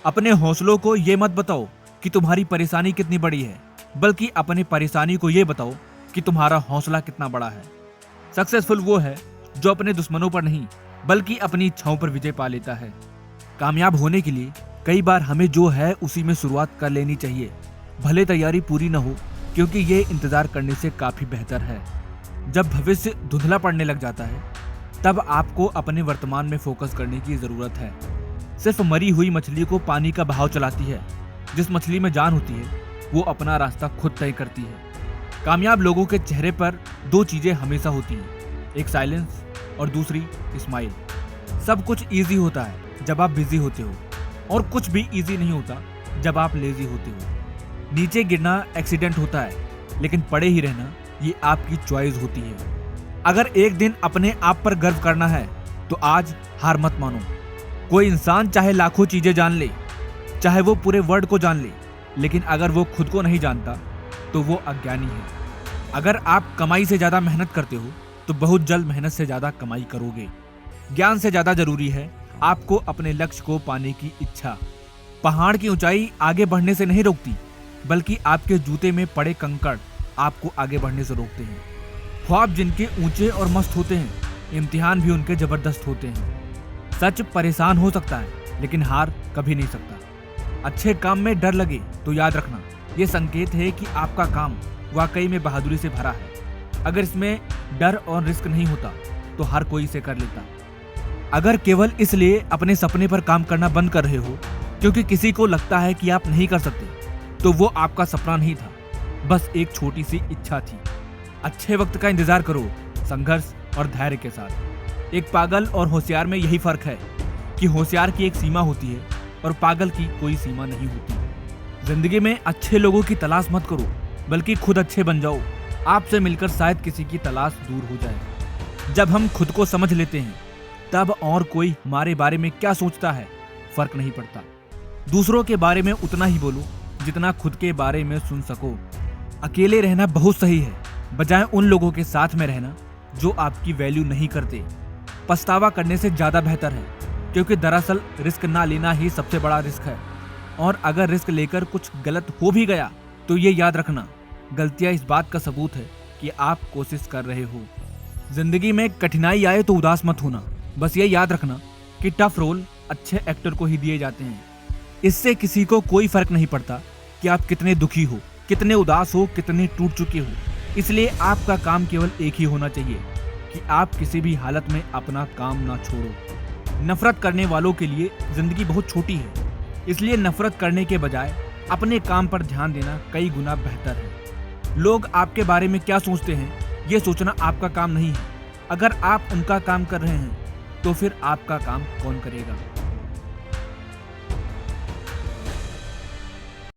अपने हौसलों को ये मत बताओ कि तुम्हारी परेशानी कितनी बड़ी है, बल्कि अपनी परेशानी को ये बताओ कि तुम्हारा हौसला कितना बड़ा है। सक्सेसफुल वो है जो अपने दुश्मनों पर नहीं बल्कि अपनी इच्छाओं पर विजय पा लेता है। कामयाब होने के लिए कई बार हमें जो है उसी में शुरुआत कर लेनी चाहिए, भले तैयारी पूरी न हो, क्योंकि ये इंतजार करने से काफी बेहतर है। जब भविष्य धुंधला पड़ने लग जाता है तब आपको अपने वर्तमान में फोकस करने की जरूरत है। सिर्फ मरी हुई मछली को पानी का बहाव चलाती है, जिस मछली में जान होती है वो अपना रास्ता खुद तय करती है। कामयाब लोगों के चेहरे पर दो चीजें हमेशा होती हैं, एक साइलेंस और दूसरी स्माइल। सब कुछ इजी होता है जब आप बिजी होते हो, और कुछ भी इजी नहीं होता जब आप लेजी होते हो। नीचे गिरना एक्सीडेंट होता है, लेकिन पड़े ही रहना ये आपकी चॉइस होती है। अगर एक दिन अपने आप पर गर्व करना है तो आज हार मत मानो। कोई इंसान चाहे लाखों चीजें जान ले, चाहे वो पूरे वर्ल्ड को जान ले, लेकिन अगर वो खुद को नहीं जानता तो वो अज्ञानी है। अगर आप कमाई से ज्यादा मेहनत करते हो तो बहुत जल्द मेहनत से ज्यादा कमाई करोगे। ज्ञान से ज्यादा जरूरी है आपको अपने लक्ष्य को पाने की इच्छा। पहाड़ की ऊंचाई आगे बढ़ने से नहीं रोकती, बल्कि आपके जूते में पड़े कंकड़ आपको आगे बढ़ने से रोकते हैं। ख्वाब जिनके ऊंचे और मस्त होते हैं, इम्तिहान भी उनके जबरदस्त होते हैं। सच परेशान हो सकता है, लेकिन हार कभी नहीं सकता। अच्छे काम में डर लगे तो याद रखना, ये संकेत है कि आपका काम वाकई में बहादुरी से भरा है। अगर इसमें डर और रिस्क नहीं होता तो हर कोई इसे कर लेता। अगर केवल इसलिए अपने सपने पर काम करना बंद कर रहे हो क्योंकि किसी को लगता है कि आप नहीं कर सकते, तो वो आपका सपना नहीं था, बस एक छोटी सी इच्छा थी। अच्छे वक्त का इंतजार करो, संघर्ष और धैर्य के साथ। एक पागल और होशियार में यही फर्क है कि होशियार की एक सीमा होती है और पागल की कोई सीमा नहीं होती। जिंदगी में अच्छे लोगों की तलाश मत करो, बल्कि खुद अच्छे बन जाओ। आपसे मिलकर शायद किसी की तलाश दूर हो जाए। जब हम खुद को समझ लेते हैं तब और कोई हमारे बारे में क्या सोचता है फर्क नहीं पड़ता। दूसरों के बारे में उतना ही बोलो जितना खुद के बारे में सुन सको। अकेले रहना बहुत सही है, बजाय उन लोगों के साथ में रहना जो आपकी वैल्यू नहीं करते। पछतावा करने से ज्यादा बेहतर है, क्योंकि दरअसल रिस्क ना लेना ही सबसे बड़ा रिस्क है। और अगर रिस्क लेकर कुछ गलत हो भी गया तो ये याद रखना, गलतियां इस बात का सबूत है कि आप कोशिश कर रहे हो। जिंदगी में कठिनाई आए तो उदास मत होना, बस ये याद रखना कि टफ रोल अच्छे एक्टर को ही दिए जाते हैं। इससे किसी को कोई फर्क नहीं पड़ता कि आप कितने दुखी हो, कितने उदास हो, कितने टूट चुके हो। इसलिए आपका काम केवल एक ही होना चाहिए कि आप किसी भी हालत में अपना काम ना छोड़ो। नफरत करने वालों के लिए जिंदगी बहुत छोटी है, इसलिए नफरत करने के बजाय अपने काम पर ध्यान देना कई गुना बेहतर है। लोग आपके बारे में क्या सोचते हैं ये सोचना आपका काम नहीं है। अगर आप उनका काम कर रहे हैं तो फिर आपका काम कौन करेगा।